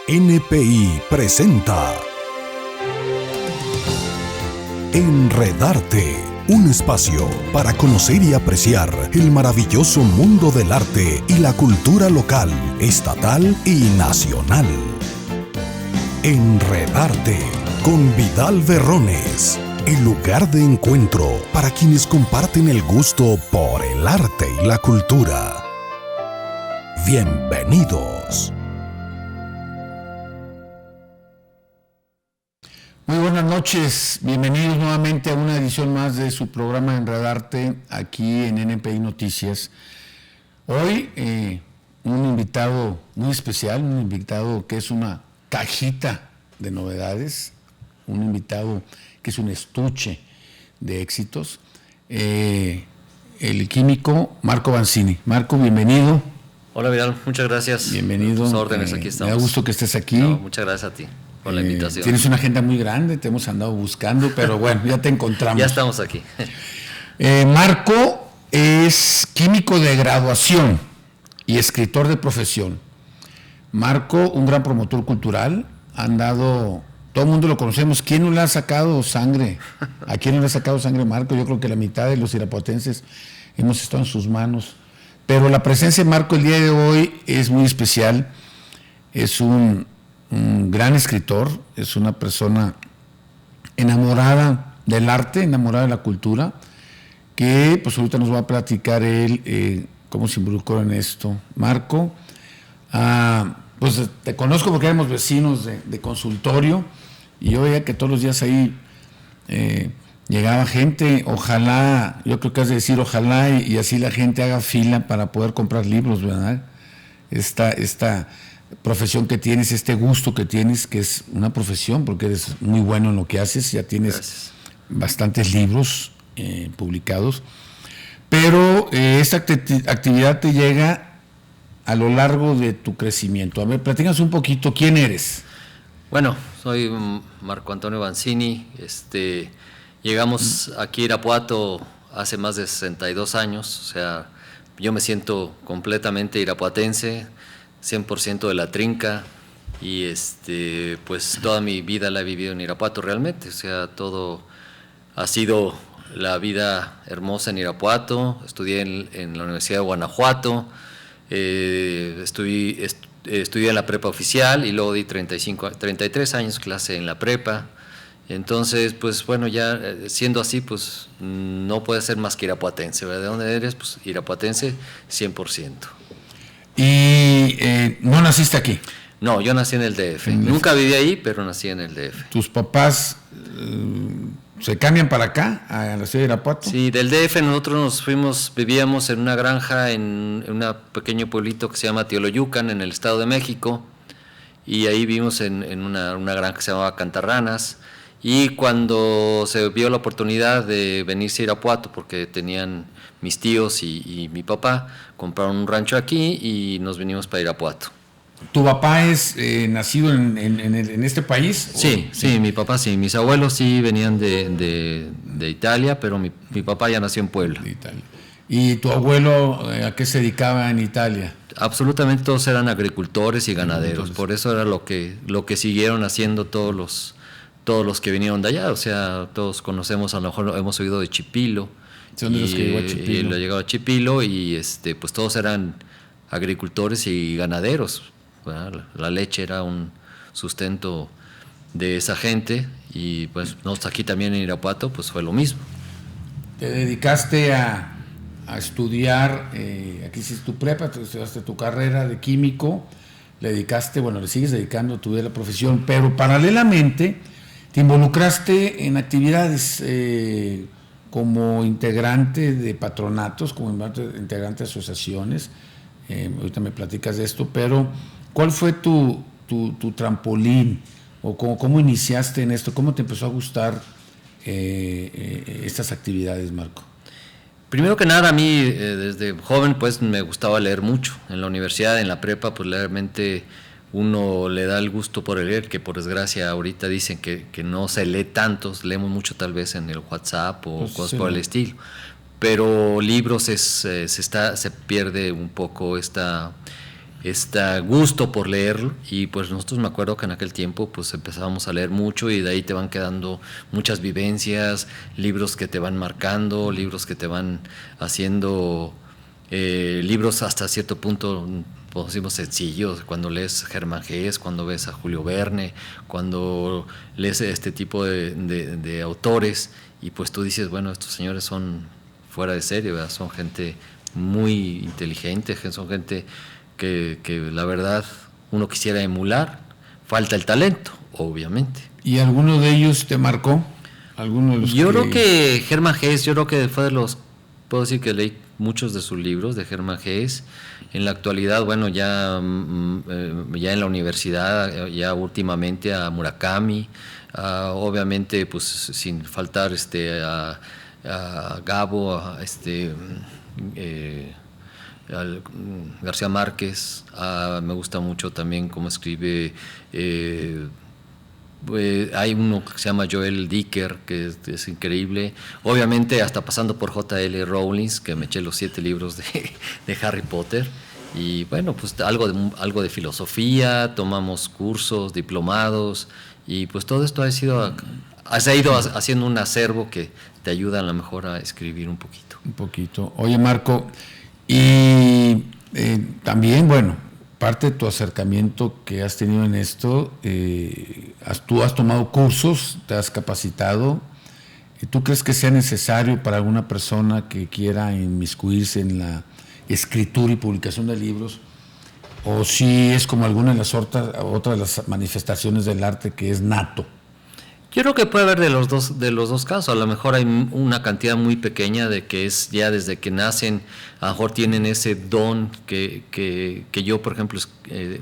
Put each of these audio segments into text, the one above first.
NPI presenta Enredarte, un espacio para conocer y apreciar el maravilloso mundo del arte y la cultura local, estatal y nacional. Enredarte con Vidal Berrones, el lugar de encuentro para quienes comparten el gusto por el arte y la cultura. Bienvenidos. Muy buenas noches, bienvenidos nuevamente a una edición más de su programa Enredarte aquí en NPI Noticias. Hoy un invitado muy especial, un invitado que es una cajita de novedades, un invitado que es un estuche de éxitos, el químico Marco Vanzini. Marco, bienvenido. Hola Vidal, muchas gracias. Bienvenido. Tus órdenes, aquí estamos. Me da gusto que estés aquí. No, muchas gracias a ti por la invitación. Tienes una agenda muy grande, te hemos andado buscando, pero bueno, ya te encontramos. Ya estamos aquí. Marco es químico de graduación y escritor de profesión. Marco, un gran promotor cultural, todo el mundo lo conocemos. ¿Quién no le ha sacado sangre? ¿A quién no le ha sacado sangre Marco? Yo creo que la mitad de los irapuatenses hemos estado en sus manos. Pero la presencia de Marco el día de hoy es muy especial. Es un gran escritor, es una persona enamorada del arte, enamorada de la cultura, que pues ahorita nos va a platicar él cómo se involucró en esto. Marco, pues te conozco porque éramos vecinos de consultorio y yo veía que todos los días ahí llegaba gente. Ojalá, yo creo que has de decir ojalá y así la gente haga fila para poder comprar libros, ¿verdad? Esta profesión que tienes, este gusto que tienes, que es una profesión porque eres muy bueno en lo que haces, ya tienes bastantes libros publicados, pero esta actividad te llega a lo largo de tu crecimiento. A ver, platícanos un poquito, ¿quién eres? Bueno, soy Marco Antonio Vanzini. Llegamos aquí a Irapuato hace más de 62 años, o sea, yo me siento completamente irapuatense, 100% de la trinca, y pues toda mi vida la he vivido en Irapuato realmente, o sea, todo ha sido la vida hermosa en Irapuato. Estudié en la Universidad de Guanajuato, estudié en la prepa oficial y luego di 33 años clase en la prepa. Entonces, pues bueno, ya siendo así, pues no puede ser más que irapuatense, ¿verdad? ¿De dónde eres? Pues irapuatense 100%. ¿Y no naciste aquí? No, yo nací en el DF. Nunca viví ahí, pero nací en el DF. ¿Tus papás se cambian para acá, a la ciudad de Irapuato? Sí, del DF nosotros vivíamos en una granja, en un pequeño pueblito que se llama Teoloyucan, en el Estado de México, y ahí vivimos en una granja que se llamaba Cantarranas. Y cuando se vio la oportunidad de venirse a Irapuato, porque tenían mis tíos y mi papá, compraron un rancho aquí y nos vinimos para Irapuato. ¿Tu papá es nacido en este país? Sí, mi papá sí. Mis abuelos sí venían de Italia, pero mi papá ya nació en Puebla. De Italia. ¿Y tu abuelo a qué se dedicaba en Italia? Absolutamente todos eran agricultores y ganaderos, por eso era lo que siguieron haciendo todos los que vinieron de allá. O sea, todos conocemos, a lo mejor hemos oído de Chipilo. Son de los que llegó a Chipilo. Y lo llegó a Chipilo y pues todos eran agricultores y ganaderos. ¿Verdad? La leche era un sustento de esa gente y pues nosotros aquí también en Irapuato pues fue lo mismo. Te dedicaste a estudiar, aquí hiciste tu prepa, te estudiaste tu carrera de químico, le sigues dedicando a tu vida a la profesión, pero paralelamente te involucraste en actividades como integrante de patronatos, como integrante de asociaciones. Ahorita me platicas de esto, pero ¿cuál fue tu trampolín? ¿O cómo iniciaste en esto? ¿Cómo te empezó a gustar estas actividades, Marco? Primero que nada, a mí desde joven pues me gustaba leer mucho. En la universidad, en la prepa, pues realmente uno le da el gusto por leer, que por desgracia ahorita dicen que no se lee tantos, leemos mucho tal vez en el WhatsApp o pues cosas por el estilo. Pero libros se pierde un poco gusto por leer, y pues nosotros me acuerdo que en aquel tiempo pues empezábamos a leer mucho y de ahí te van quedando muchas vivencias, libros que te van marcando, libros que te van haciendo, libros hasta cierto punto, pues decimos sencillos, cuando lees Germán Gess, cuando ves a Julio Verne, cuando lees este tipo de autores, y pues tú dices, bueno, estos señores son fuera de serie, ¿verdad? Son gente muy inteligente, son gente que la verdad uno quisiera emular. Falta el talento, obviamente. ¿Y alguno de ellos te marcó? ¿Alguno de los Yo creo que Germán Gess, yo creo que fue de los, puedo decir que leí muchos de sus libros de Germán Gess. En la actualidad, bueno, ya en la universidad, ya últimamente a Murakami, obviamente pues sin faltar a Gabo, García Márquez. Me gusta mucho también cómo escribe. Hay uno que se llama Joel Dicker, que es increíble. Obviamente hasta pasando por J.L. Rowling, que me eché los 7 libros de Harry Potter. Y bueno, pues algo de filosofía, tomamos cursos, diplomados, y pues todo esto se ha ido haciendo un acervo que te ayuda a lo mejor a escribir un poquito. Un poquito. Oye, Marco, y también, bueno, parte de tu acercamiento que has tenido en esto, tú has tomado cursos, te has capacitado. ¿Tú crees que sea necesario para alguna persona que quiera inmiscuirse en la escritura y publicación de libros, o si es como alguna de las otras de las manifestaciones del arte que es nato? Yo creo que puede haber de los dos casos. A lo mejor hay una cantidad muy pequeña de que es ya desde que nacen, a lo mejor tienen ese don que yo, por ejemplo,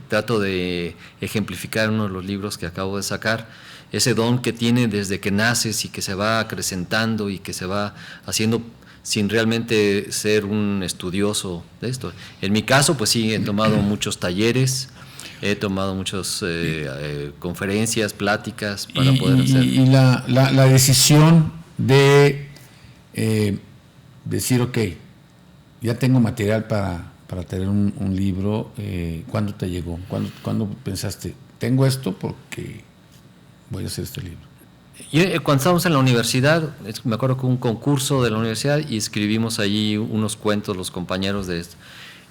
trato de ejemplificar en uno de los libros que acabo de sacar, ese don que tiene desde que naces y que se va acrecentando y que se va haciendo sin realmente ser un estudioso de esto. En mi caso, pues sí, he tomado muchos talleres, he tomado muchas conferencias, pláticas para poder hacer. Y la decisión de decir, ok, ya tengo material para tener un libro, ¿cuándo te llegó? ¿Cuándo pensaste, tengo esto porque voy a hacer este libro? Cuando estábamos en la universidad, me acuerdo que un concurso de la universidad y escribimos allí unos cuentos los compañeros de esto.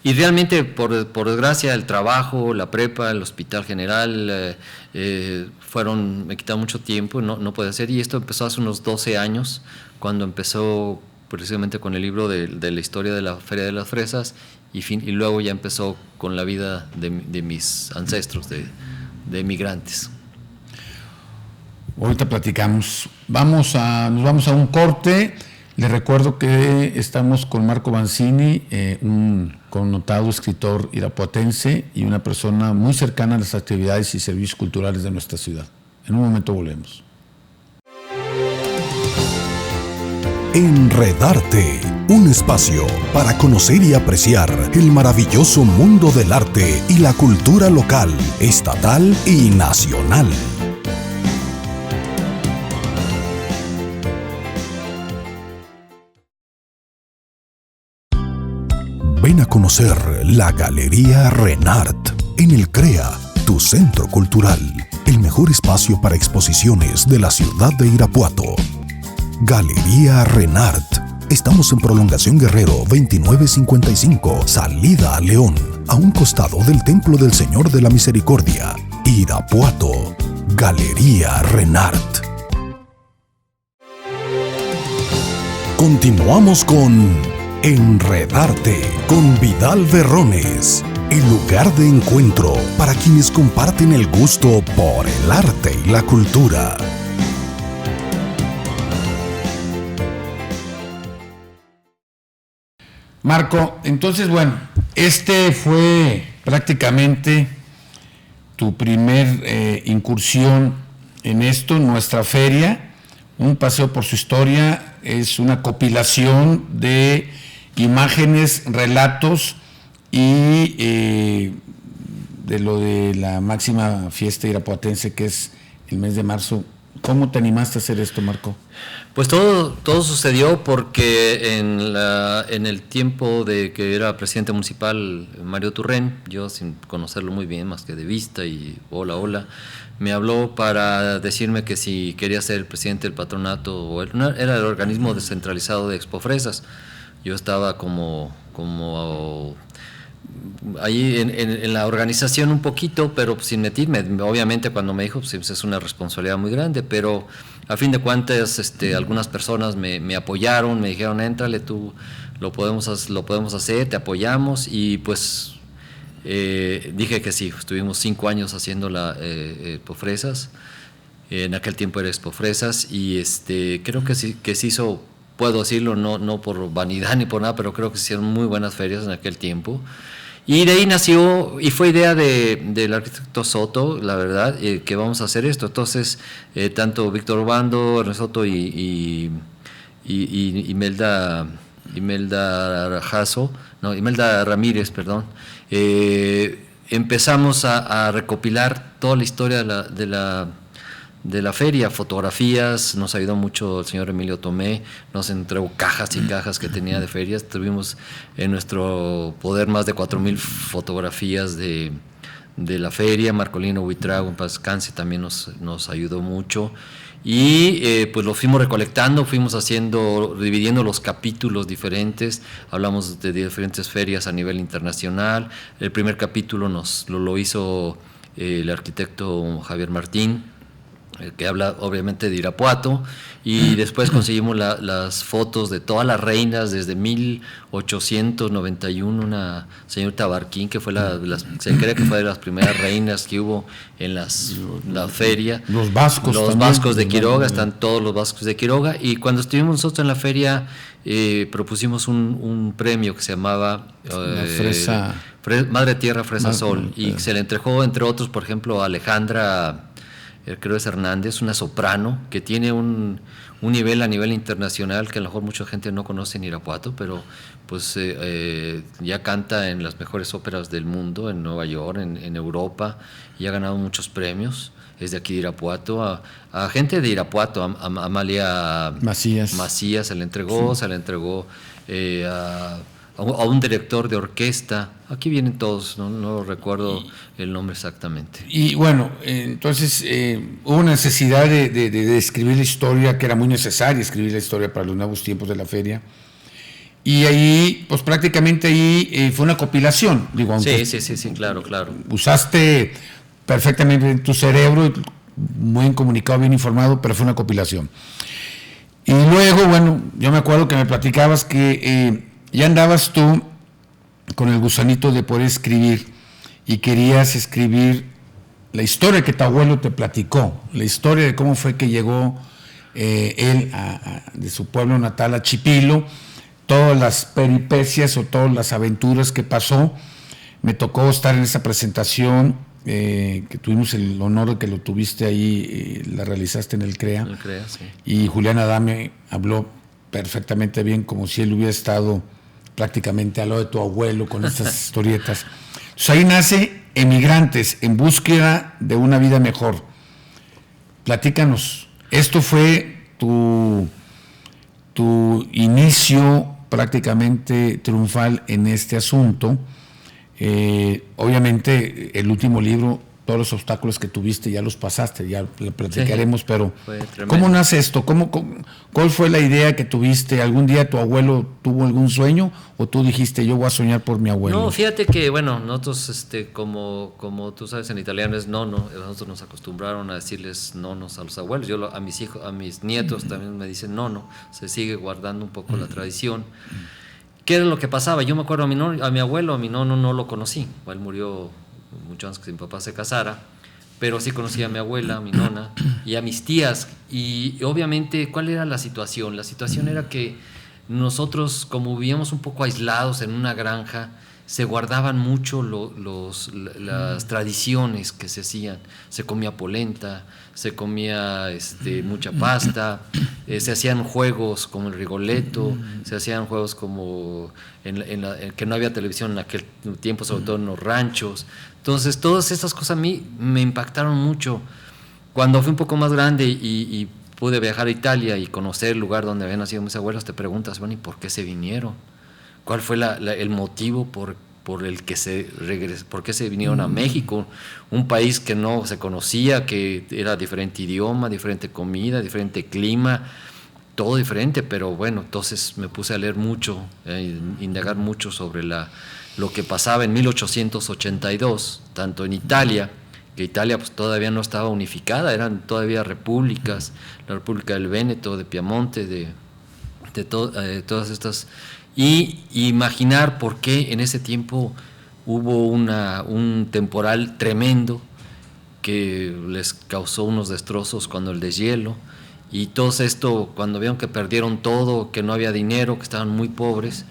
Y realmente, por desgracia, el trabajo, la prepa, el hospital general, me quitaron mucho tiempo, no puede ser. Y esto empezó hace unos 12 años, cuando empezó precisamente con el libro de la historia de la Feria de las Fresas, y luego ya empezó con la vida de mis ancestros, de emigrantes. Ahorita platicamos. Nos vamos a un corte. Les recuerdo que estamos con Marco Vanzini, un connotado escritor irapuatense y una persona muy cercana a las actividades y servicios culturales de nuestra ciudad. En un momento volvemos. Enredarte, un espacio para conocer y apreciar el maravilloso mundo del arte y la cultura local, estatal y nacional. Ven a conocer la Galería Renart en el CREA, tu centro cultural, el mejor espacio para exposiciones de la ciudad de Irapuato. Galería Renart. Estamos en Prolongación Guerrero 2955, salida a León, a un costado del Templo del Señor de la Misericordia, Irapuato. Galería Renart. Continuamos con Enredarte con Vidal Berrones, el lugar de encuentro para quienes comparten el gusto por el arte y la cultura. Marco, entonces, bueno, este fue prácticamente tu primer incursión en esto, nuestra feria, un paseo por su historia, es una compilación de imágenes, relatos y de lo de la máxima fiesta irapuatense, que es el mes de marzo, ¿Cómo te animaste a hacer esto, Marco? Pues todo sucedió porque en el tiempo de que era presidente municipal Mario Turrén, yo sin conocerlo muy bien más que de vista y hola, me habló para decirme que si quería ser el presidente del patronato, era el organismo descentralizado de Expofresas. Yo estaba como ahí en la organización un poquito, pero sin meterme. Obviamente cuando me dijo, pues es una responsabilidad muy grande, pero a fin de cuentas algunas personas me apoyaron, me dijeron, éntrale tú, lo podemos hacer, te apoyamos, y pues dije que sí. Estuvimos 5 años haciendo la Expofresas. En aquel tiempo era Expofresas, y creo que se hizo, puedo decirlo, no por vanidad ni por nada, pero creo que se hicieron muy buenas ferias en aquel tiempo. Y de ahí nació, y fue idea del arquitecto Soto, la verdad, que vamos a hacer esto. Entonces, tanto Víctor Obando, Ernesto Soto y Imelda Ramírez, perdón, empezamos a recopilar toda la historia de la feria, fotografías. Nos ayudó mucho el señor Emilio Tomé, nos entregó cajas y cajas que tenía de ferias. Tuvimos en nuestro poder más de 4,000 fotografías de la feria. Marcolino Buitrago, en paz descanse, también nos ayudó mucho. Y pues lo fuimos recolectando, fuimos dividiendo los capítulos diferentes. Hablamos de diferentes ferias a nivel internacional. El primer capítulo lo hizo el arquitecto Javier Martín, que habla obviamente de Irapuato, y después conseguimos las fotos de todas las reinas desde 1891, una señorita Barquín, que fue se cree que fue de las primeras reinas que hubo en la feria. Los vascos de Quiroga, están todos los vascos de Quiroga, y cuando estuvimos nosotros en la feria propusimos un premio que se llamaba Madre Tierra Fresa Sol, y se le entregó, entre otros, por ejemplo, a Alejandra, creo es Hernández, una soprano que tiene un nivel a nivel internacional que a lo mejor mucha gente no conoce en Irapuato, pero pues ya canta en las mejores óperas del mundo, en Nueva York, en Europa, y ha ganado muchos premios. Es de aquí de Irapuato, a gente de Irapuato, a Amalia Macías se le entregó, sí. Se le entregó a un director de orquesta. Aquí vienen todos, no recuerdo el nombre exactamente. Y bueno, entonces hubo necesidad de escribir la historia, que era muy necesaria escribir la historia para los nuevos tiempos de la feria. Y ahí, pues prácticamente ahí fue una compilación. Digo, sí, claro. Usaste perfectamente tu cerebro, muy bien comunicado, bien informado, pero fue una compilación. Y luego, bueno, yo me acuerdo que me platicabas que ya andabas tú con el gusanito de poder escribir, y querías escribir la historia que tu abuelo te platicó, la historia de cómo fue que llegó él de su pueblo natal a Chipilo, todas las peripecias o todas las aventuras que pasó. Me tocó estar en esa presentación, que tuvimos el honor de que lo tuviste ahí, la realizaste en el CREA. Sí. Y Julián Adame habló perfectamente bien, como si él hubiera estado prácticamente al lado de tu abuelo con estas historietas. Entonces ahí nace Emigrantes, en búsqueda de una vida mejor. Platícanos, esto fue tu inicio prácticamente triunfal en este asunto. Obviamente el último libro, todos los obstáculos que tuviste ya los pasaste, ya lo platicaremos, sí, pero ¿cómo nace esto? ¿Cuál fue la idea que tuviste? ¿Algún día tu abuelo tuvo algún sueño o tú dijiste yo voy a soñar por mi abuelo? No, fíjate que bueno, nosotros como tú sabes en italiano es nono, nosotros nos acostumbraron a decirles nonos a los abuelos. Yo a mis hijos, a mis nietos también me dicen nono, se sigue guardando un poco la tradición. ¿Qué era lo que pasaba? Yo me acuerdo a mi abuelo, a mi nono no lo conocí, él murió mucho antes que mi papá se casara, pero sí conocí a mi abuela, a mi nona y a mis tías. Y obviamente, ¿cuál era la situación? La situación era que nosotros, como vivíamos un poco aislados en una granja, se guardaban mucho las tradiciones que se hacían. Se comía polenta, se comía mucha pasta, se hacían juegos como el Rigoletto, se hacían juegos como que no había televisión en aquel tiempo, sobre todo en los ranchos. Entonces, todas estas cosas a mí me impactaron mucho. Cuando fui un poco más grande y pude viajar a Italia y conocer el lugar donde habían nacido mis abuelos, te preguntas, bueno, ¿y por qué se vinieron? ¿Cuál fue el motivo por el que por qué se vinieron a México? Un país que no se conocía, que era diferente idioma, diferente comida, diferente clima, todo diferente, pero bueno, entonces me puse a leer mucho, indagar mucho sobre lo que pasaba en 1882, tanto en Italia, que Italia pues todavía no estaba unificada, eran todavía repúblicas, la República del Véneto, de Piamonte, de todas estas, y imaginar por qué en ese tiempo hubo un temporal tremendo que les causó unos destrozos cuando el deshielo, y todo esto cuando vieron que perdieron todo, que no había dinero, que estaban muy pobres,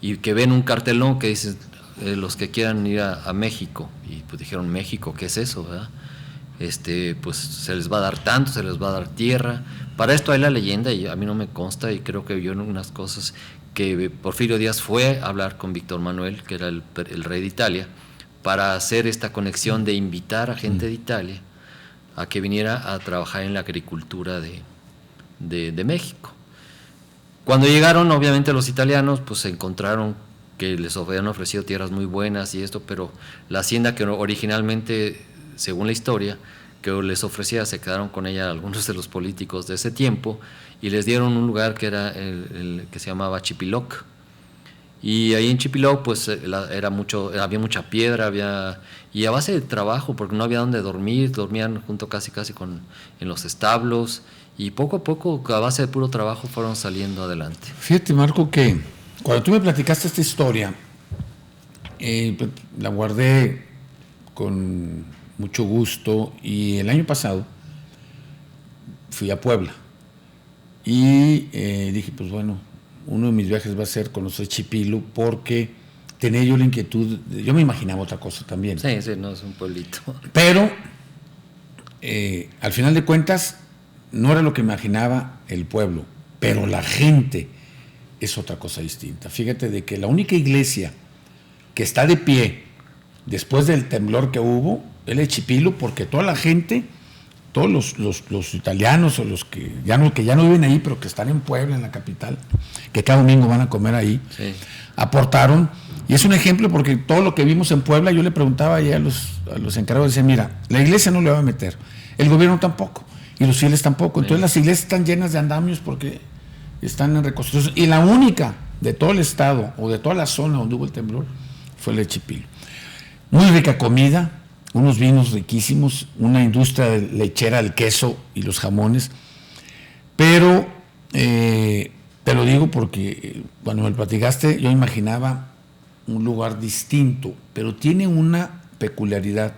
y que ven un cartelón que dice los que quieran ir a México, y pues dijeron, México, ¿qué es eso? ¿Verdad? Pues se les va a dar tanto, se les va a dar tierra. Para esto hay la leyenda, y a mí no me consta, y creo que vio unas cosas, que Porfirio Díaz fue a hablar con Víctor Manuel, que era el rey de Italia, para hacer esta conexión de invitar a gente de Italia a que viniera a trabajar en la agricultura de México. Cuando llegaron, obviamente los italianos pues se encontraron que les habían ofrecido tierras muy buenas y esto, pero la hacienda que originalmente, según la historia, que les ofrecía, se quedaron con ella algunos de los políticos de ese tiempo y les dieron un lugar que era el que se llamaba Chipiloc. Y ahí en Chipiloc pues había mucha piedra, y a base de trabajo, porque no había donde dormir, dormían junto casi en los establos, y poco a poco, a base de puro trabajo, fueron saliendo adelante. Fíjate, Marco, que cuando tú me platicaste esta historia, la guardé con mucho gusto, y el año pasado fui a Puebla y dije, pues bueno, uno de mis viajes va a ser conocer Chipilo, porque tenía yo la inquietud, yo me imaginaba otra cosa también. Sí, no es un pueblito. Pero al final de cuentas no era lo que imaginaba el pueblo, pero la gente es otra cosa distinta. Fíjate de que la única iglesia que está de pie después del temblor que hubo es el Chipilo, porque toda la gente, todos los italianos o los que ya no viven ahí, pero que están en Puebla, en la capital, que cada domingo van a comer ahí, sí, aportaron. Y es un ejemplo, porque todo lo que vimos en Puebla, yo le preguntaba allá a los encargados, decían, mira, la iglesia no le va a meter, el gobierno tampoco, y los fieles tampoco. Entonces las iglesias están llenas de andamios porque están en reconstrucción. Y la única de todo el estado o de toda la zona donde hubo el temblor fue el de Chipilo. Muy rica comida, unos vinos riquísimos, una industria lechera, el queso y los jamones. Pero te lo digo porque cuando me lo platicaste, yo imaginaba un lugar distinto, pero tiene una peculiaridad.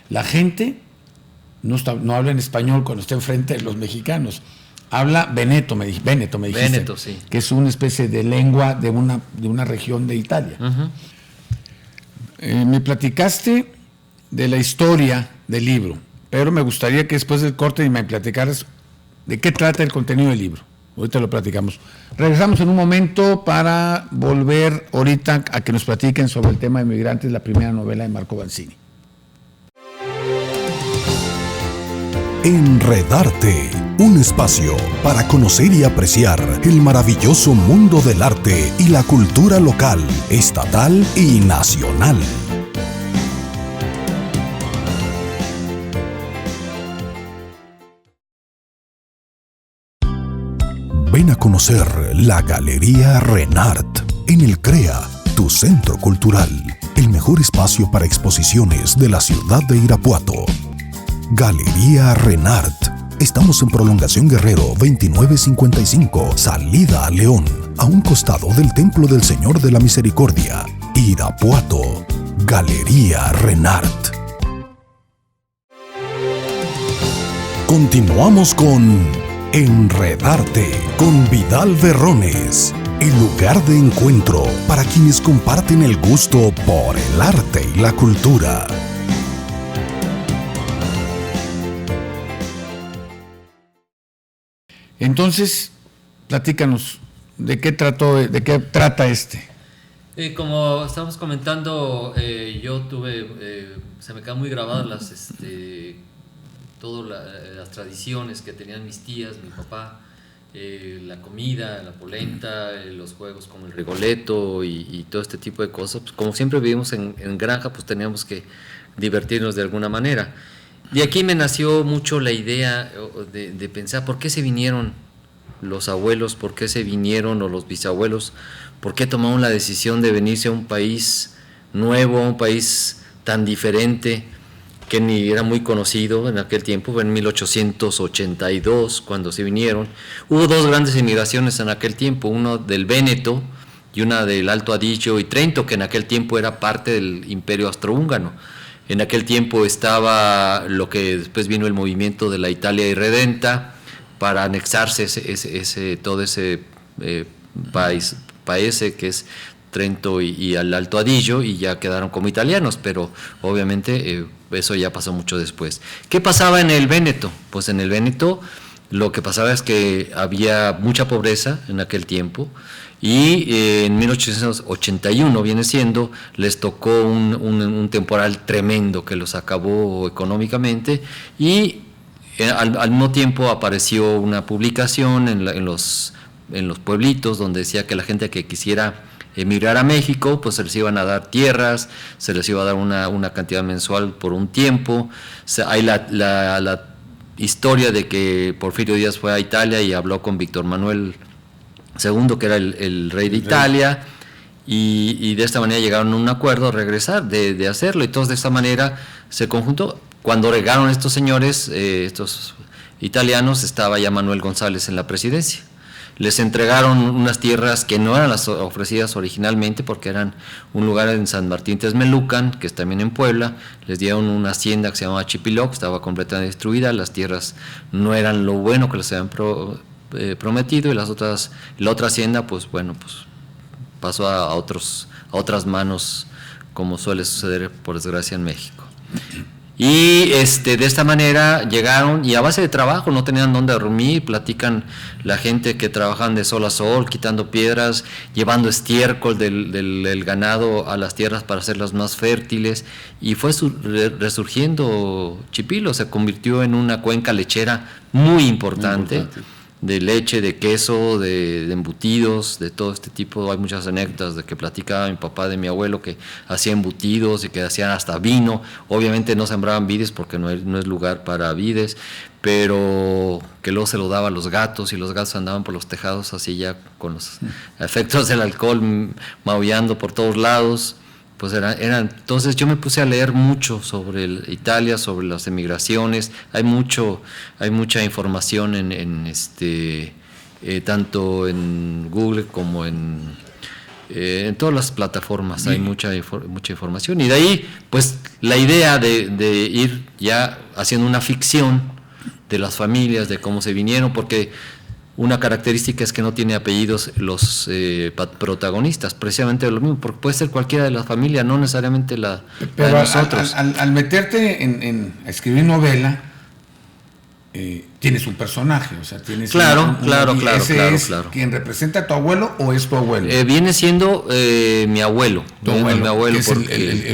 La gente no habla en español cuando está enfrente de los mexicanos. Habla veneto, me dijiste. Veneto, sí. Que es una especie de lengua de una región de Italia. Me platicaste de la historia del libro, pero me gustaría que después del corte me platicaras de qué trata el contenido del libro. Ahorita lo platicamos. Regresamos en un momento para volver ahorita a que nos platiquen sobre el tema de Migrantes, la primera novela de Marco Vanzini. Enredarte, un espacio para conocer y apreciar el maravilloso mundo del arte y la cultura local, estatal y nacional. Ven a conocer la Galería Renart en el CREA, tu centro cultural, el mejor espacio para exposiciones de la ciudad de Irapuato. Galería Renart. Estamos en Prolongación Guerrero 2955, salida a León, a un costado del Templo del Señor de la Misericordia. Irapuato. Galería Renart. Continuamos con Enredarte con Vidal Berrones, el lugar de encuentro para quienes comparten el gusto por el arte y la cultura. Entonces, platícanos, ¿de qué trata este? Como estábamos comentando, yo se me quedan muy grabadas todas las tradiciones que tenían mis tías, mi papá, la comida, la polenta, los juegos como el Rigoletto y todo este tipo de cosas. Pues como siempre vivimos en granja, pues teníamos que divertirnos de alguna manera. De aquí me nació mucho la idea de pensar por qué se vinieron los abuelos, por qué se vinieron o los bisabuelos, por qué tomaron la decisión de venirse a un país nuevo, a un país tan diferente, que ni era muy conocido en aquel tiempo. Fue en 1882 cuando se vinieron. Hubo dos grandes emigraciones en aquel tiempo, uno del Véneto y una del Alto Adigio y Trento, que en aquel tiempo era parte del Imperio Austrohúngaro. En aquel tiempo estaba lo que después vino el movimiento de la Italia irredenta para anexarse todo ese país que es Trento y al Alto Adigio, y ya quedaron como italianos, pero obviamente eso ya pasó mucho después. ¿Qué pasaba en el Véneto? Pues en el Véneto lo que pasaba es que había mucha pobreza en aquel tiempo, y en 1881 viene siendo, les tocó un temporal tremendo que los acabó económicamente, y al mismo tiempo apareció una publicación en los pueblitos donde decía que la gente que quisiera emigrar a México, pues se les iban a dar tierras, se les iba a dar una cantidad mensual por un tiempo. Hay la historia de que Porfirio Díaz fue a Italia y habló con Víctor Manuel II, que era el rey de Italia, y de esta manera llegaron a un acuerdo a regresar, de hacerlo, y todos de esta manera se conjuntó. Cuando llegaron estos señores, estos italianos, estaba ya Manuel González en la presidencia. Les entregaron unas tierras que no eran las ofrecidas originalmente, porque eran un lugar en San Martín Texmelucan, que es también en Puebla. Les dieron una hacienda que se llamaba Chipiloc, estaba completamente destruida, las tierras no eran lo bueno que les habían prometido, y la otra hacienda, pues bueno, pues pasó a otras manos, como suele suceder por desgracia en México. Y de esta manera llegaron, y a base de trabajo, no tenían dónde dormir. Platican la gente que trabajaban de sol a sol, quitando piedras, llevando estiércol del ganado a las tierras para hacerlas más fértiles, y fue resurgiendo Chipilo. Se convirtió en una cuenca lechera muy importante. De leche, de queso, de embutidos, de todo este tipo. Hay muchas anécdotas de que platicaba mi papá de mi abuelo, que hacía embutidos y que hacían hasta vino. Obviamente no sembraban vides porque no es lugar para vides, pero que luego se lo daba a los gatos, y los gatos andaban por los tejados así ya con los efectos del alcohol maullando por todos lados. Pues entonces yo me puse a leer mucho sobre Italia, sobre las emigraciones. Hay mucha información tanto en Google como en todas las plataformas. Hay mucha información, y de ahí pues la idea de ir ya haciendo una ficción de las familias, de cómo se vinieron, porque una característica es que no tiene apellidos los protagonistas, precisamente lo mismo, porque puede ser cualquiera de la familia, no necesariamente la de nosotros. Al meterte en escribir novela, tienes un personaje, o sea, tienes claro. ¿Quién representa a tu abuelo o es tu abuelo? Viene siendo mi abuelo. Mi abuelo, que es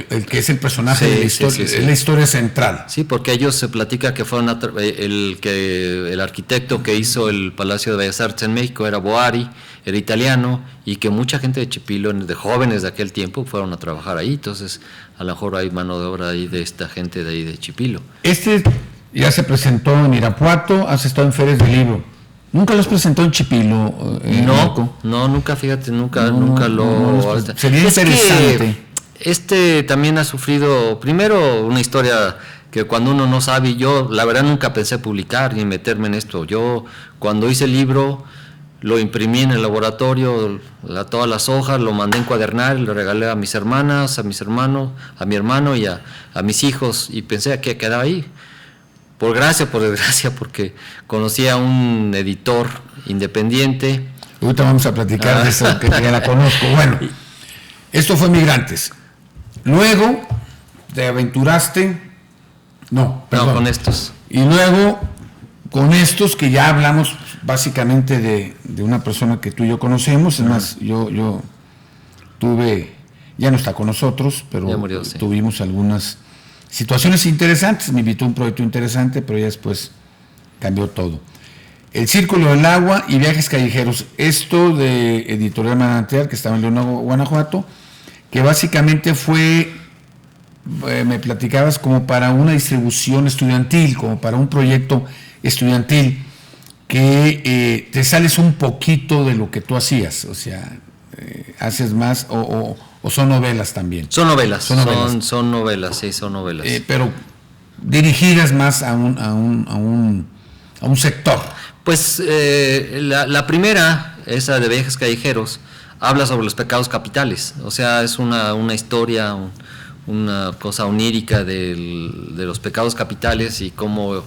el que es el personaje de la historia, es la historia central. Sí, porque ellos se platica que fueron el arquitecto que hizo el Palacio de Bellas Artes en México era Boari, era italiano, y que mucha gente de Chipilo, de jóvenes de aquel tiempo, fueron a trabajar ahí. Entonces, a lo mejor hay mano de obra ahí de esta gente de ahí de Chipilo. Ya se presentó en Irapuato, has estado en ferias del libro. ¿Nunca los presentó en Chipilo? No, nunca, fíjate, nunca lo... Sería interesante. Que también ha sufrido, primero, una historia que cuando uno no sabe, yo la verdad nunca pensé publicar ni meterme en esto. Yo cuando hice el libro lo imprimí en el laboratorio, todas las hojas, lo mandé encuadernar, lo regalé a mis hermanas, a mis hermanos, a mi hermano y a mis hijos, y pensé que quedaba ahí. Por desgracia, porque conocí a un editor independiente. Ahorita vamos a platicar de eso, que ya la conozco. Bueno, esto fue Migrantes. Luego te aventuraste... No, con estos. Y luego, con estos que ya hablamos básicamente de una persona que tú y yo conocemos. Es más, yo tuve... Ya no está con nosotros, pero murió, sí. Tuvimos algunas situaciones interesantes, me invitó a un proyecto interesante, pero ya después cambió todo. El Círculo del Agua y Viajes Callejeros, esto de Editorial Manantial, que estaba en León, Guanajuato, que básicamente fue, me platicabas, como para una distribución estudiantil, como para un proyecto estudiantil, que te sales un poquito de lo que tú hacías, o sea, haces más, o son novelas también. Son novelas, son novelas, sí, son novelas. Pero dirigidas más a un sector. Pues la primera, esa de Viajes Callejeros, habla sobre los pecados capitales, o sea, es una historia, una cosa onírica de los pecados capitales y cómo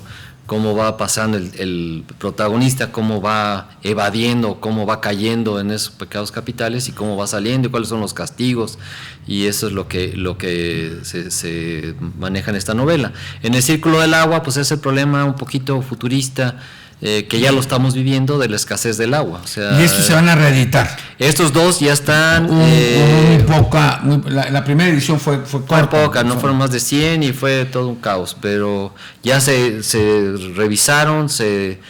va pasando el protagonista, cómo va evadiendo, cómo va cayendo en esos pecados capitales y cómo va saliendo y cuáles son los castigos, y eso es lo que se maneja en esta novela. En El Círculo del Agua, pues es el problema un poquito futurista, que ya lo estamos viviendo, de la escasez del agua. O sea, y estos se van a reeditar. Estos dos ya están... la primera edición fue poca, no fueron más de 100 y fue todo un caos, pero ya se revisaron, se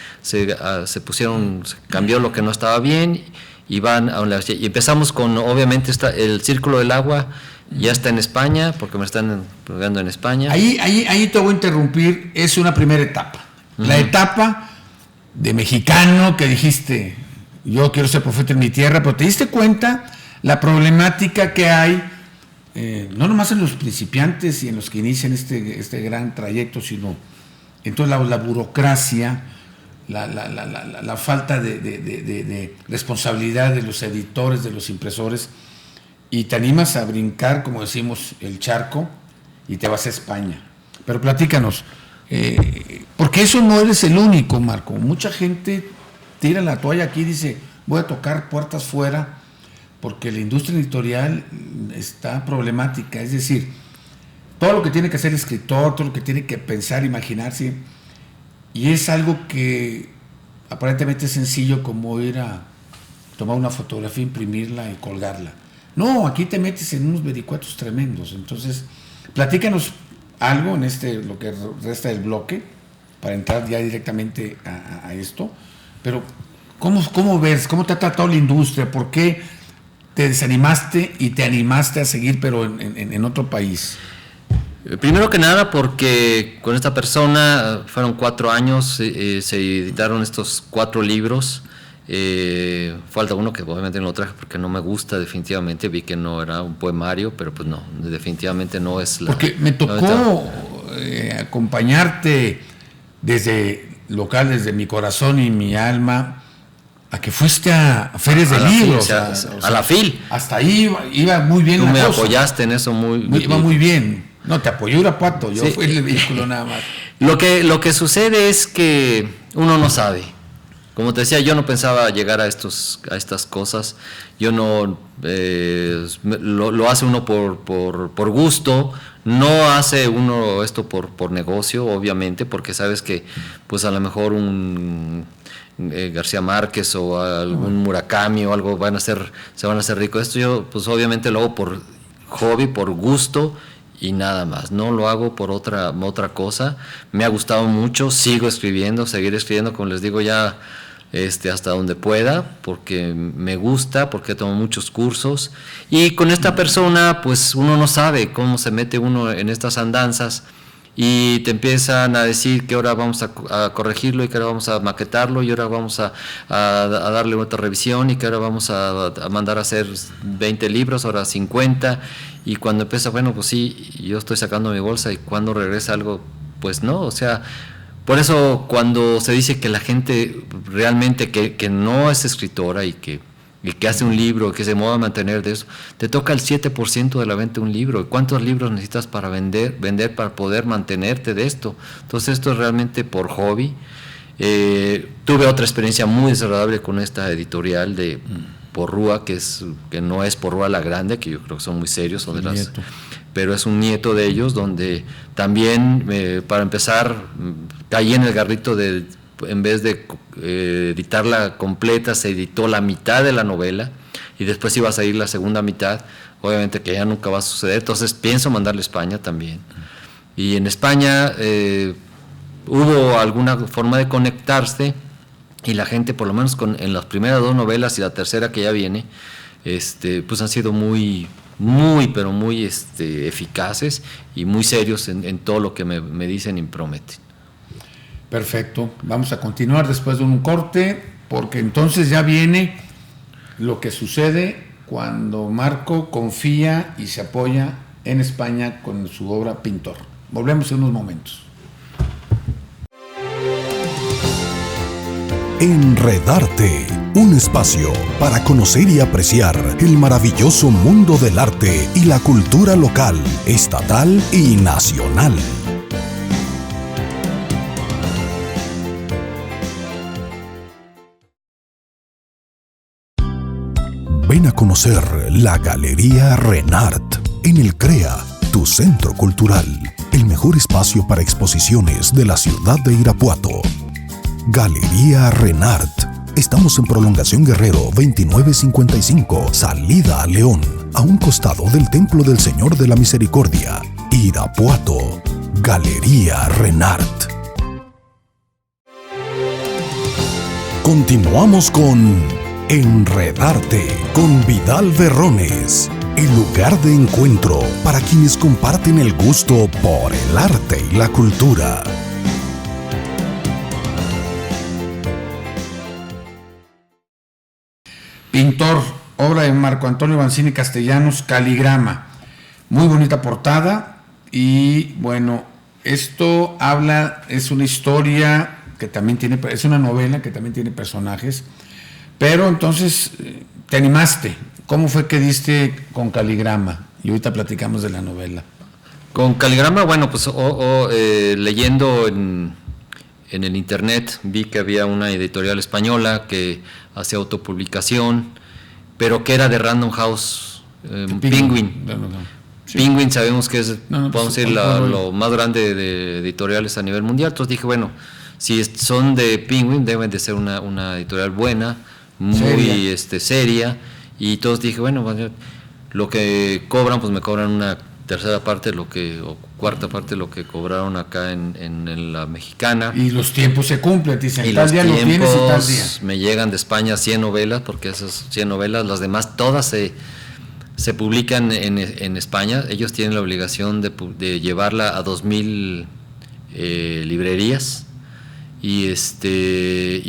pusieron, se cambió lo que no estaba bien y van a una... Y empezamos con, obviamente, El Círculo del Agua, ya está en España, porque me están pegando en España. Ahí te voy a interrumpir, es una primera etapa. La etapa de mexicano que dijiste, yo quiero ser profeta en mi tierra, pero te diste cuenta la problemática que hay, no nomás en los principiantes y en los que inician este gran trayecto, sino en toda la burocracia, la falta de responsabilidad de los editores, de los impresores, y te animas a brincar, como decimos, el charco y te vas a España. Pero platícanos, porque eso no eres el único, Marco. Mucha gente tira la toalla aquí y dice, voy a tocar puertas fuera, porque la industria editorial está problemática. Es decir, todo lo que tiene que hacer el escritor, todo lo que tiene que pensar, imaginarse, y es algo que aparentemente es sencillo, como ir a tomar una fotografía, imprimirla y colgarla. No, aquí te metes en unos vericuetos tremendos. Entonces, platícanos algo en lo que resta del bloque, para entrar ya directamente a esto, pero ¿cómo ves? ¿Cómo te ha tratado la industria? ¿Por qué te desanimaste y te animaste a seguir, pero en otro país? Primero que nada, porque con esta persona fueron 4 años, se editaron estos 4 libros. Falta uno que obviamente no lo traje porque no me gusta definitivamente, vi que no era un poemario, pero pues no, definitivamente no es la... Porque me tocó acompañarte desde mi corazón y mi alma, a que fuiste a ferias de libros, a la FIL. Hasta ahí iba muy bien. Tú me apoyaste en eso iba muy bien. No, te apoyó Irapuato, yo fui el vehículo nada más. Lo que sucede es que uno no sabe. Como te decía, yo no pensaba llegar a estas cosas. Yo no lo hace uno por gusto. No hace uno esto por negocio, obviamente, porque sabes que pues a lo mejor un García Márquez o algún Murakami o algo se van a hacer ricos. Esto yo pues obviamente lo hago por hobby, por gusto y nada más. No lo hago por otra cosa. Me ha gustado mucho, seguir escribiendo, como les digo, ya hasta donde pueda, porque me gusta, porque tomo muchos cursos, y con esta persona pues uno no sabe cómo se mete uno en estas andanzas y te empiezan a decir que ahora vamos a corregirlo y que ahora vamos a maquetarlo y ahora vamos a darle otra revisión y que ahora vamos a mandar a hacer 20 libros, ahora 50, y cuando empieza, bueno, pues sí, yo estoy sacando mi bolsa y cuando regresa algo, pues no, o sea... Por eso cuando se dice que la gente realmente que no es escritora y que hace un libro, que se mueve a mantener de eso, te toca el 7% de la venta de un libro. ¿Cuántos libros necesitas para vender para poder mantenerte de esto? Entonces esto es realmente por hobby. Tuve otra experiencia muy desagradable con esta editorial de Porrúa, que no es Porrúa la Grande, que yo creo que son muy serios, son de las... pero es un nieto de ellos, donde también, para empezar, caí en el garrito de, en vez de editarla completa, se editó la mitad de la novela, y después iba a salir la segunda mitad, obviamente que ya nunca va a suceder, entonces pienso mandarle a España también. Y en España hubo alguna forma de conectarse y la gente, por lo menos en las primeras 2 novelas y la tercera que ya viene, pues han sido muy eficaces y muy serios en todo lo que me dicen y prometen. Perfecto, vamos a continuar después de un corte, porque entonces ya viene lo que sucede cuando Marco confía y se apoya en España con su obra Pintor. Volvemos en unos momentos. Enredarte, un espacio para conocer y apreciar el maravilloso mundo del arte y la cultura local, estatal y nacional. Ven a conocer la Galería Renart en el CREA, tu centro cultural, el mejor espacio para exposiciones de la ciudad de Irapuato. Galería Renart. Estamos en Prolongación Guerrero 2955, salida a León, a un costado del Templo del Señor de la Misericordia, Irapuato. Galería Renart. Continuamos con Enredarte con Vidal Berrones, el lugar de encuentro para quienes comparten el gusto por el arte y la cultura. Pintor, obra de Marco Antonio Vanzini Castellanos, Caligrama. Muy bonita portada y bueno, esto es una historia que también es una novela que también tiene personajes, pero entonces te animaste. ¿Cómo fue que diste con Caligrama? Y ahorita platicamos de la novela. Con Caligrama, bueno, pues leyendo en el internet vi que había una editorial española que hacía autopublicación, pero que era de Random House, Penguin. Sí. Penguin sabemos que es, podemos decir, lo más grande de editoriales a nivel mundial. Entonces dije, bueno, si son de Penguin, deben de ser una editorial buena, muy seria. Y todos dije, bueno, lo que cobran, pues me cobran una tercera parte o cuarta parte de lo que cobraron acá en la Mexicana. Y los tiempos se cumplen, dicen, y tal los día tiempos lo tienes y tal día. Me llegan de España 100 novelas, porque esas 100 novelas, las demás todas se publican en España. Ellos tienen la obligación de llevarla a 2,000 librerías y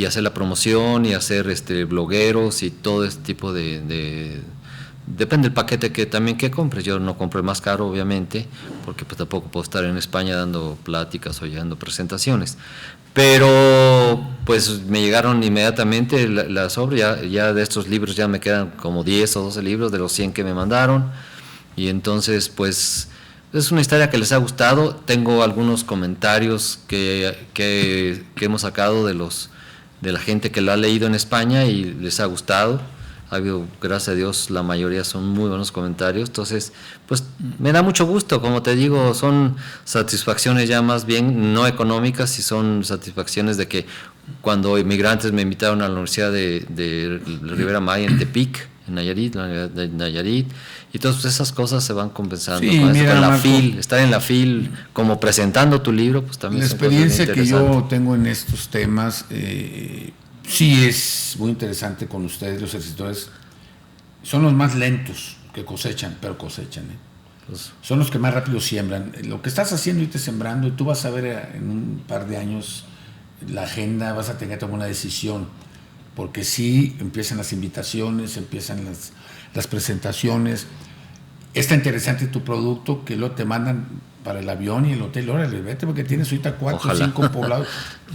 hacer la promoción y hacer blogueros y todo este tipo depende del paquete que compres. Yo no compro el más caro, obviamente, porque pues tampoco puedo estar en España dando pláticas o dando presentaciones, pero pues me llegaron inmediatamente las obras. Ya de estos libros ya me quedan como 10 o 12 libros de los 100 que me mandaron, y entonces pues es una historia que les ha gustado. Tengo algunos comentarios que hemos sacado de la gente que la ha leído en España y les ha gustado. Ha habido, gracias a Dios, la mayoría son muy buenos comentarios. Entonces, pues me da mucho gusto. Como te digo, son satisfacciones ya más bien no económicas, y son satisfacciones de que cuando inmigrantes me invitaron a la Universidad de Rivera Maya en Tepic, en Nayarit, y todas esas cosas se van compensando. Sí, con mira, la Marco, FIL, estar en la FIL como presentando tu libro, pues también la son cosas bien experiencia que yo interesantes. tengo en estos temas sí es muy interesante con ustedes. Los escritores son los más lentos que cosechan, pero cosechan, Pues, son los que más rápido siembran. Lo que estás haciendo y te sembrando, y tú vas a ver en un par de años la agenda, vas a tener que tomar una decisión, porque sí empiezan las invitaciones, empiezan las presentaciones. Está interesante tu producto, que luego te mandan para el avión y el hotel. Órale, vete, porque tienes ahorita 4 o 5 poblados,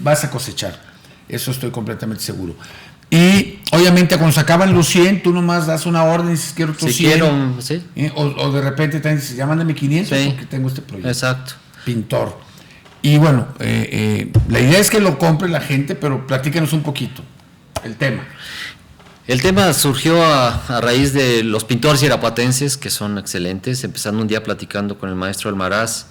vas a cosechar, eso estoy completamente seguro. Y obviamente cuando se acaban los 100, tú nomás das una orden y dices, quiero otros 100. ¿sí? O de repente te dices, ya mándame 500, Sí, porque tengo este proyecto. Exacto. Pintor. Y bueno, la idea es que lo compre la gente, pero platícanos un poquito el tema. El tema surgió a raíz de los pintores irapuatenses, que son excelentes, empezando un día platicando con el maestro Almaraz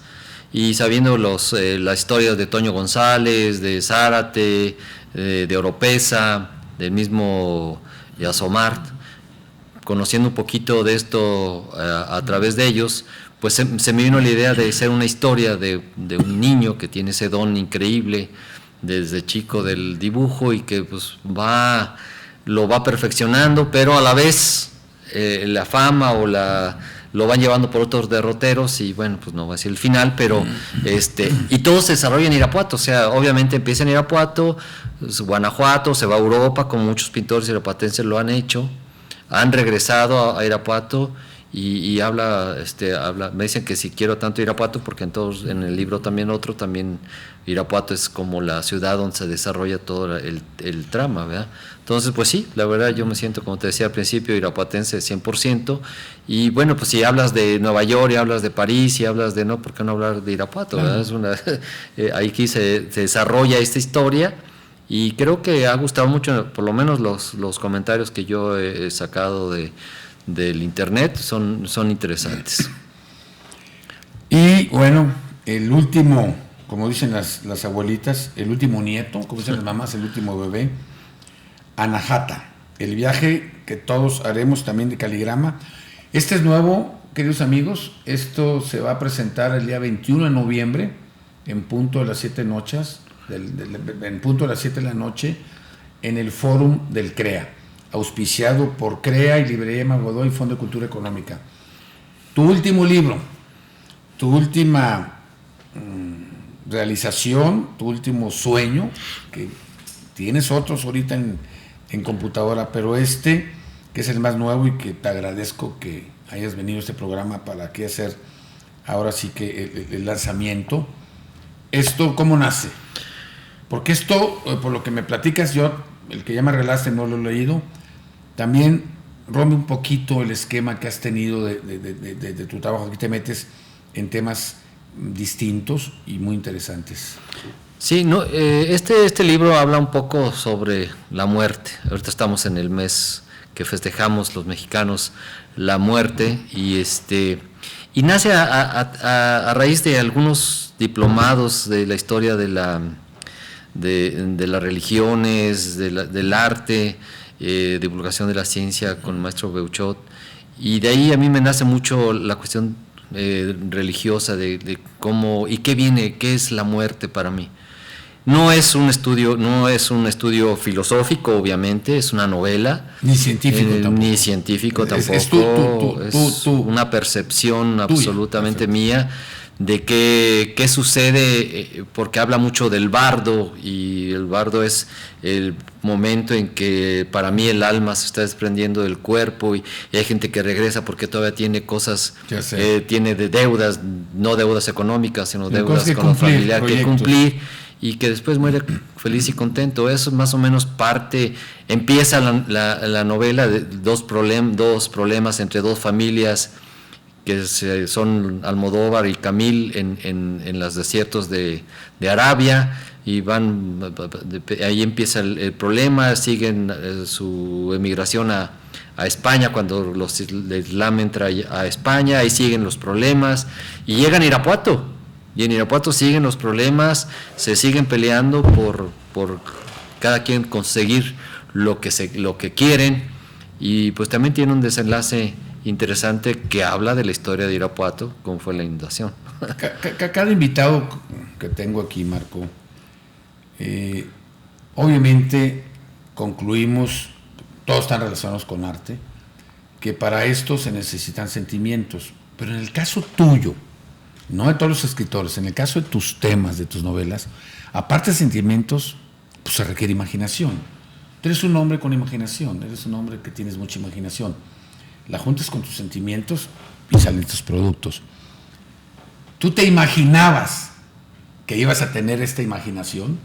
y sabiendo las historias de Toño González, de Zárate, de Oropesa, del mismo Yasomart, conociendo un poquito de esto a través de ellos, pues se me vino la idea de hacer una historia de un niño que tiene ese don increíble desde chico del dibujo y que pues lo va perfeccionando, pero a la vez la fama lo van llevando por otros derroteros y bueno, pues no va a ser el final, pero y todo se desarrolla en Irapuato, o sea, obviamente empieza en Irapuato, Guanajuato, se va a Europa, como muchos pintores irapuatenses lo han hecho, han regresado a Irapuato y habla, me dicen que si quiero tanto Irapuato, porque en el libro también Irapuato es como la ciudad donde se desarrolla todo el trama, ¿verdad? Entonces, pues sí, la verdad yo me siento, como te decía al principio, irapuatense 100%, y bueno, pues si hablas de Nueva York, y hablas de París, y hablas de, ¿por qué no hablar de Irapuato? Claro. Aquí se desarrolla esta historia, y creo que ha gustado mucho, por lo menos los comentarios que yo he sacado del internet son interesantes. Y bueno, el último, como dicen las abuelitas, el último nieto, como dicen las mamás, el último bebé, Anahata, el viaje que todos haremos también de Caligrama. Este es nuevo, queridos amigos, esto se va a presentar el día 21 de noviembre, en punto de las 7 noches, en punto de las 7 de la noche, en el Fórum del CREA, auspiciado por CREA y Librería Magodoy y Fondo de Cultura Económica. Tu último libro, tu última realización, tu último sueño, que tienes otros ahorita en computadora, pero que es el más nuevo y que te agradezco que hayas venido a este programa para aquí hacer ahora sí que el lanzamiento. ¿Esto cómo nace? Porque esto, por lo que me platicas, yo, el que ya me relaste, no lo he leído, también rompe un poquito el esquema que has tenido de tu trabajo. Aquí te metes en temas distintos y muy interesantes. Sí, no, este libro habla un poco sobre la muerte. Ahorita estamos en el mes que festejamos los mexicanos la muerte y nace a raíz de algunos diplomados de la historia de las religiones, del arte, divulgación de la ciencia con el maestro Beuchot, y de ahí a mí me nace mucho la cuestión religiosa de cómo y qué es la muerte para mí. No es un estudio filosófico, obviamente, es una novela. Ni científico tampoco. Ni científico tampoco. Es una percepción absolutamente mía de qué sucede, porque habla mucho del bardo, y el bardo es el momento en que para mí el alma se está desprendiendo del cuerpo, y hay gente que regresa porque todavía tiene cosas, tiene de deudas, no deudas económicas, sino deudas con los familiares que cumplir, y que después muere feliz y contento. Eso es más o menos empieza la novela de dos problemas entre dos familias que son Almodóvar y Camil en los desiertos de Arabia, y ahí empieza el problema, siguen su emigración a España cuando el Islam entra a España, ahí siguen los problemas, y llegan a Irapuato. Y en Irapuato siguen los problemas, se siguen peleando por cada quien conseguir lo que quieren, y pues también tiene un desenlace interesante que habla de la historia de Irapuato, cómo fue la inundación. Cada invitado que tengo aquí, Marco, obviamente concluimos, todos están relacionados con arte, que para esto se necesitan sentimientos, pero en el caso tuyo, no de todos los escritores, en el caso de tus temas, de tus novelas, aparte de sentimientos, pues se requiere imaginación. Tú eres un hombre con imaginación, eres un hombre que tienes mucha imaginación. La juntas con tus sentimientos y salen tus productos. ¿Tú te imaginabas que ibas a tener esta imaginación?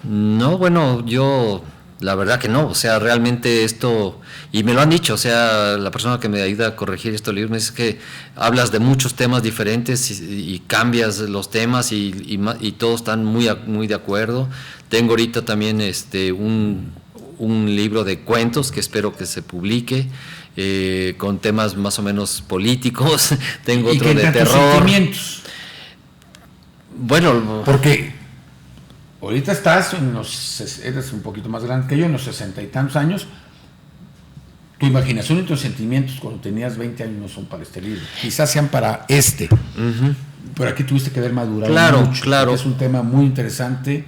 No, bueno, yo la verdad que no, o sea, realmente esto, y me lo han dicho, o sea, la persona que me ayuda a corregir estos libros me dice que hablas de muchos temas diferentes y cambias los temas y todos están muy de acuerdo. Tengo ahorita también un libro de cuentos que espero que se publique, con temas más o menos políticos. Tengo otro de terror. Sentimientos. Bueno, porque ahorita estás eres un poquito más grande que yo, en los 60 y tantos años, tu imaginación y tus sentimientos cuando tenías 20 años no son para este libro. Quizás sean para este. Pero aquí tuviste que haber madurado mucho. Claro. Es un tema muy interesante,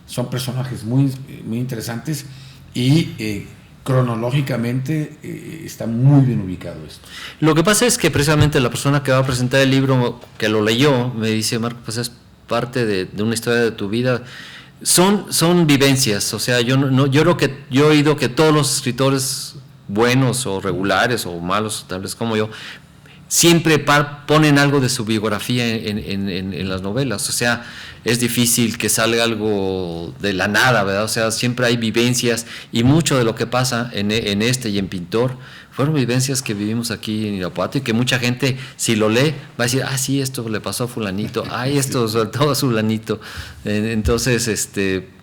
son personajes muy, muy interesantes y cronológicamente está muy bien ubicado esto. Lo que pasa es que precisamente la persona que va a presentar el libro, que lo leyó, me dice: Marco, pues es parte de una historia de tu vida. Son vivencias, o sea, yo creo que yo he oído que todos los escritores buenos o regulares o malos, tal vez como yo, siempre ponen algo de su biografía en las novelas. O sea, es difícil que salga algo de la nada, ¿verdad? O sea, siempre hay vivencias, y mucho de lo que pasa en este y en Pintor fueron vivencias que vivimos aquí en Irapuato, y que mucha gente, si lo lee, va a decir: ah, sí, esto le pasó a fulanito, ay, esto soltó a fulanito. Entonces,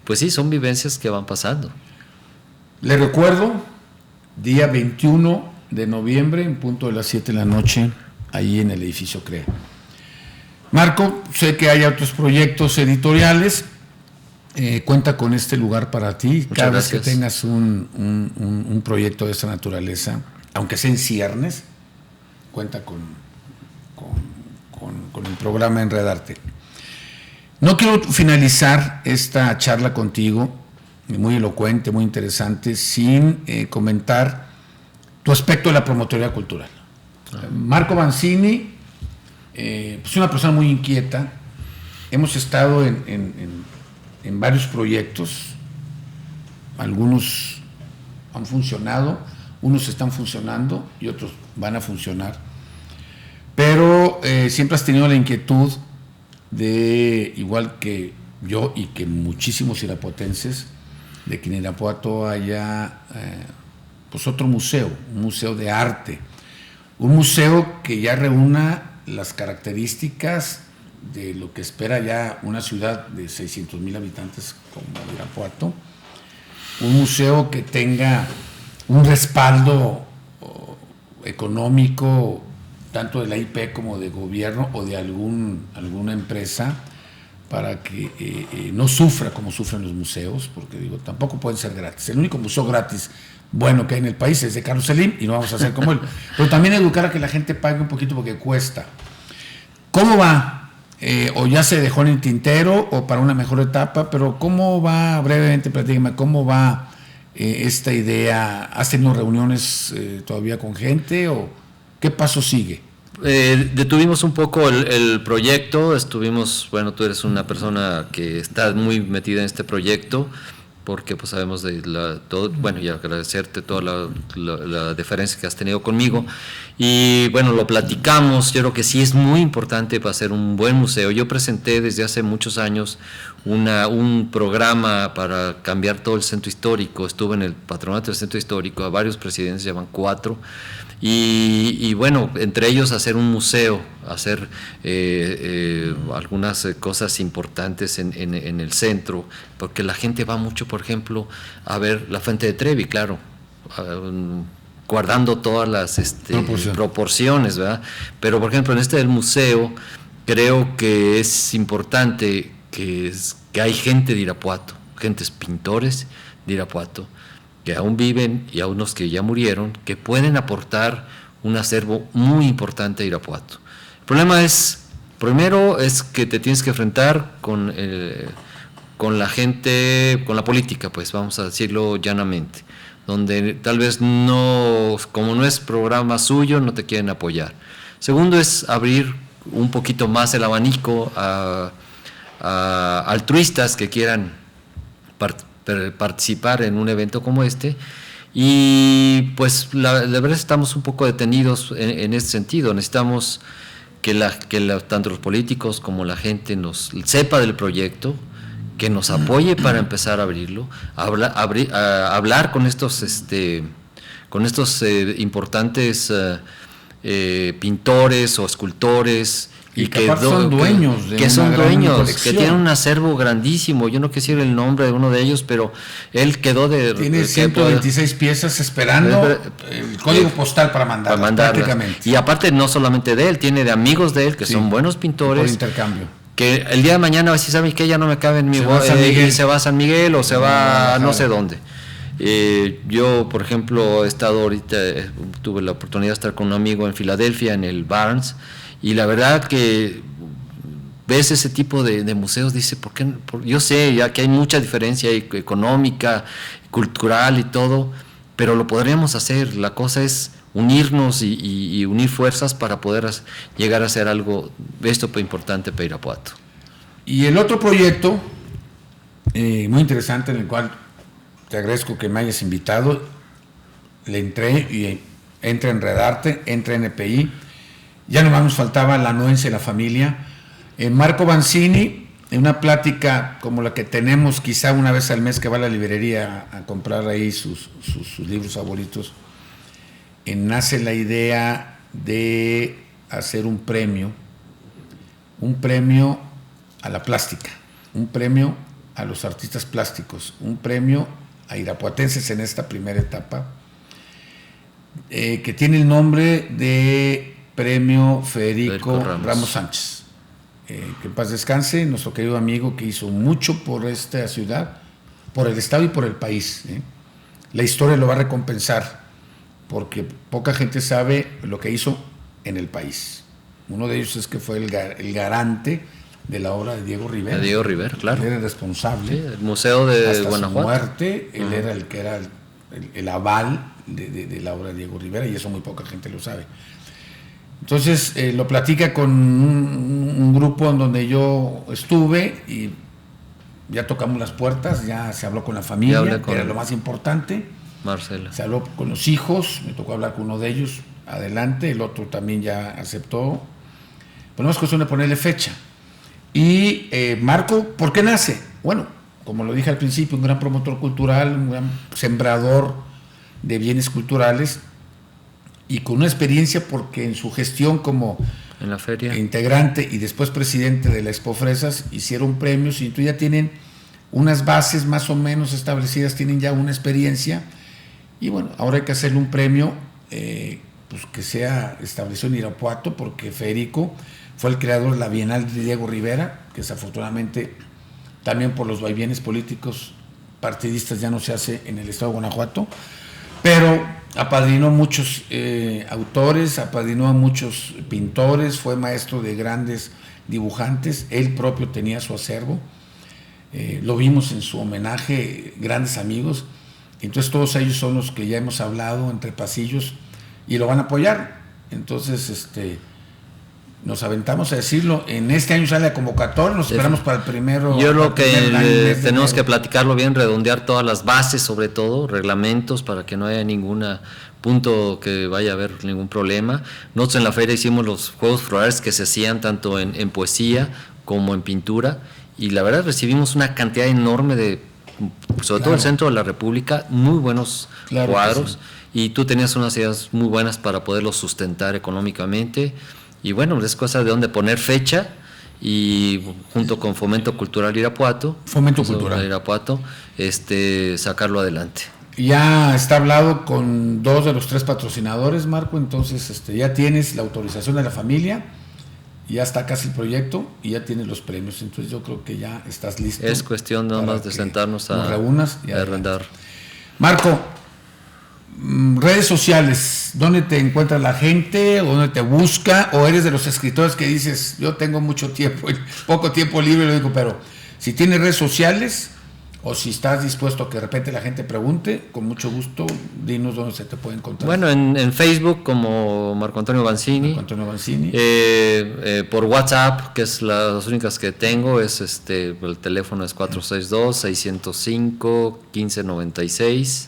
pues sí, son vivencias que van pasando. Le recuerdo, día 21 de noviembre, en punto de las 7 de la noche, ahí en el edificio CREA. Marco, sé que hay otros proyectos editoriales, cuenta con este lugar para ti. Cada vez que tengas un proyecto de esta naturaleza, aunque sea en ciernes, cuenta con el programa Enredarte. No quiero finalizar esta charla contigo, muy elocuente, muy interesante, sin comentar tu aspecto de la promotoría cultural. Marco Vanzini, pues una persona muy inquieta. Hemos estado en varios proyectos, algunos han funcionado, unos están funcionando y otros van a funcionar, pero siempre has tenido la inquietud de, igual que yo y que muchísimos irapuatenses, de que en Irapuato haya pues otro museo, un museo de arte, un museo que ya reúna las características de lo que espera ya una ciudad de 600,000 habitantes como Irapuato, un museo que tenga un respaldo económico tanto de la IP como de gobierno o de alguna empresa, para que no sufra como sufren los museos, porque digo, tampoco pueden ser gratis. El único museo gratis bueno que hay en el país es de Carlos Slim, y no vamos a hacer como él. Pero también educar a que la gente pague un poquito porque cuesta. ¿Cómo va? O ya se dejó en el tintero o para una mejor etapa, pero ¿cómo va? Brevemente, platícame, ¿cómo va esta idea? ¿Has tenido reuniones todavía con gente o qué paso sigue? Detuvimos un poco el proyecto, bueno, tú eres una persona que está muy metida en este proyecto, porque pues sabemos de todo, bueno, y agradecerte toda la deferencia que has tenido conmigo, y bueno, lo platicamos. Yo creo que sí es muy importante para hacer un buen museo. Yo presenté desde hace muchos años un programa para cambiar todo el centro histórico. Estuve en el patronato del centro histórico, a varios presidentes, llevan 4, y bueno, entre ellos hacer un museo, hacer algunas cosas importantes en el centro, porque la gente va mucho, por ejemplo, a ver la Fuente de Trevi, claro, guardando todas las proporciones, ¿verdad? Pero, por ejemplo, en del museo, creo que es importante que hay gente de Irapuato, gentes pintores de Irapuato, que aún viven, y a unos que ya murieron, que pueden aportar un acervo muy importante a Irapuato. El problema primero es que te tienes que enfrentar con la gente, con la política, pues vamos a decirlo llanamente, donde tal vez no, como no es programa suyo, no te quieren apoyar. Segundo es abrir un poquito más el abanico a altruistas que quieran participar en un evento como este, y pues la verdad estamos un poco detenidos en ese sentido. Necesitamos que tanto los políticos como la gente sepa del proyecto, que nos apoye para empezar a abrirlo, hablar con estos importantes pintores o escultores, y que son dueños, que tienen un acervo grandísimo. Yo no quisiera el nombre de uno de ellos, pero él quedó tiene 126 piezas esperando el código postal para mandarlas, prácticamente. Y aparte, no solamente de él, tiene de amigos de él que son buenos pintores. Por intercambio. Que el día de mañana, si saben que ya no me cabe en mi y se va a San Miguel o se va a no sé dónde. Yo, por ejemplo, he estado ahorita, tuve la oportunidad de estar con un amigo en Filadelfia, en el Barnes, y la verdad que ves ese tipo de museos, dice, ¿por qué? Yo sé ya que hay mucha diferencia económica, cultural y todo, pero lo podríamos hacer. La cosa es unirnos y unir fuerzas para poder llegar a hacer algo, esto fue importante para Irapuato. Y el otro proyecto, muy interesante, en el cual te agradezco que me hayas invitado, le entré y entra Enredarte, entra NPI, ya nomás nos faltaba la anuencia de la familia. Marco Vanzini, en una plática como la que tenemos quizá una vez al mes que va a la librería a comprar ahí sus libros favoritos, nace la idea de hacer un premio a la plástica, un premio a los artistas plásticos, un premio a irapuatenses en esta primera etapa, que tiene el nombre de Premio Federico Ramos Sánchez. Que en paz descanse, nuestro querido amigo que hizo mucho por esta ciudad, por el estado y por el país. La historia lo va a recompensar, porque poca gente sabe lo que hizo en el país. Uno de ellos es que fue el garante de la obra de Diego Rivera. De Diego Rivera, claro. Él era el responsable. Sí, el Museo de hasta Guanajuato. Su muerte, él era el que era el aval de la obra de Diego Rivera, y eso muy poca gente lo sabe. Entonces lo platica con un grupo en donde yo estuve y ya tocamos las puertas, ya se habló con la familia, que era lo más importante. Marcela. Se habló con los hijos, me tocó hablar con uno de ellos, adelante, el otro también ya aceptó. Pero no es cuestión de ponerle fecha. Y Marco, ¿por qué nace? Bueno, como lo dije al principio, un gran promotor cultural, un gran sembrador de bienes culturales, y con una experiencia porque en su gestión como en la feria, integrante y después presidente de la Expo Fresas, hicieron premios y entonces ya tienen unas bases más o menos establecidas, tienen ya una experiencia, y bueno, ahora hay que hacerle un premio pues que sea establecido en Irapuato, porque Federico fue el creador de la Bienal de Diego Rivera, que desafortunadamente también por los vaivenes políticos partidistas ya no se hace en el estado de Guanajuato, pero apadrinó a muchos autores, apadrinó a muchos pintores, fue maestro de grandes dibujantes, él propio tenía su acervo, lo vimos en su homenaje, grandes amigos, entonces todos ellos son los que ya hemos hablado entre pasillos y lo van a apoyar. Entonces nos aventamos a decirlo, en este año sale la convocatoria, nos esperamos para el primero. Yo creo que tenemos que platicarlo bien, redondear todas las bases, sobre todo, reglamentos, para que no haya ningún punto que vaya a haber ningún problema. Nosotros en la feria hicimos los juegos florales que se hacían tanto en poesía como en pintura, y la verdad recibimos una cantidad enorme de, sobre todo el centro de la República, muy buenos cuadros, y tú tenías unas ideas muy buenas para poderlos sustentar económicamente. Y bueno, es cosa de dónde poner fecha, y junto con Fomento Cultural Irapuato, sacarlo adelante. Ya está hablado con 2 de los 3 patrocinadores, Marco, entonces ya tienes la autorización de la familia, ya está casi el proyecto y ya tienes los premios, entonces yo creo que ya estás listo. Es cuestión nada más de sentarnos a reúnas y a arrendar. Marco, redes sociales, ¿dónde te encuentra la gente? ¿O dónde te busca? ¿O eres de los escritores que dices, yo tengo mucho tiempo, poco tiempo libre, lo digo, pero si tienes redes sociales o si estás dispuesto a que de repente la gente pregunte, con mucho gusto, dinos dónde se te puede encontrar. Bueno, en Facebook como Marco Antonio Vanzini. Marco Antonio Vanzini. Por WhatsApp, que es las únicas que tengo, es el teléfono es 462-605-1596.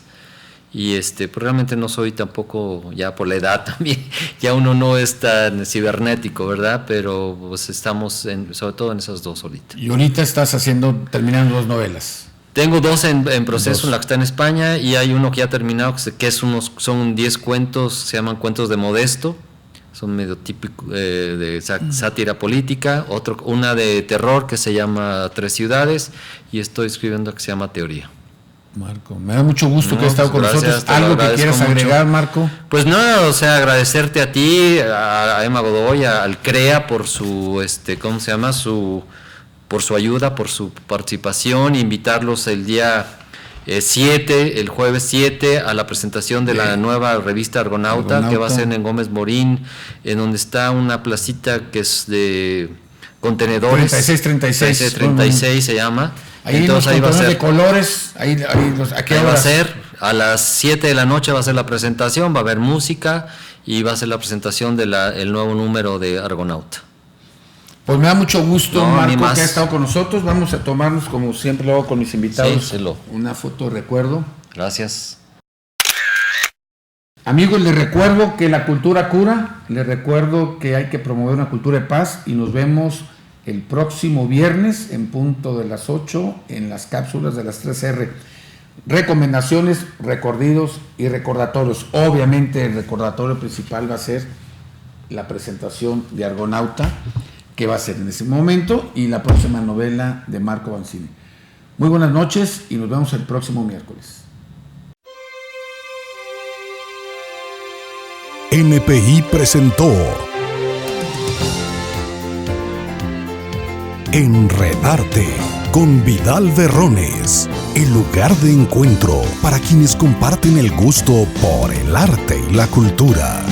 Y pues realmente no soy tampoco, ya por la edad también, ya uno no es tan cibernético, ¿verdad? Pero pues estamos sobre todo en esas 2 ahorita. Y ahorita estás terminando 2 novelas. Tengo 2 en proceso, la que está en España, y hay uno que ya ha terminado, que son 10 cuentos, se llaman Cuentos de Modesto, son medio típicos de sátira política, una de terror que se llama 3 ciudades, y estoy escribiendo que se llama Teoría. Marco, me da mucho gusto que hayas estado con nosotros. ¿Algo que quieras agregar, Marco? Pues nada, agradecerte a ti, a Emma Godoy, al CREA por su, por su ayuda, por su participación, invitarlos el día el jueves 7, a la presentación de la nueva revista Argonauta, que va a ser en Gómez Morín, en donde está una placita que es de contenedores. 36 se llama. Ahí entonces ahí va a ser de colores, ahí va a ser a las 7 de la noche, va a ser la presentación, va a haber música y va a ser la presentación de el nuevo número de Argonauta. Pues me da mucho gusto, Marco, que ha estado con nosotros. Vamos a tomarnos, como siempre lo hago con mis invitados, una foto de recuerdo. Gracias. Amigos, les recuerdo que la cultura cura, les recuerdo que hay que promover una cultura de paz y nos vemos el próximo viernes en punto de las 8 en las cápsulas de las 3R. Recomendaciones, recorridos y recordatorios. Obviamente el recordatorio principal va a ser la presentación de Argonauta, que va a ser en ese momento, y la próxima novela de Marco Vanzini. Muy buenas noches y nos vemos el próximo miércoles. NPI presentó Enredarte con Vidal Berrones, el lugar de encuentro para quienes comparten el gusto por el arte y la cultura.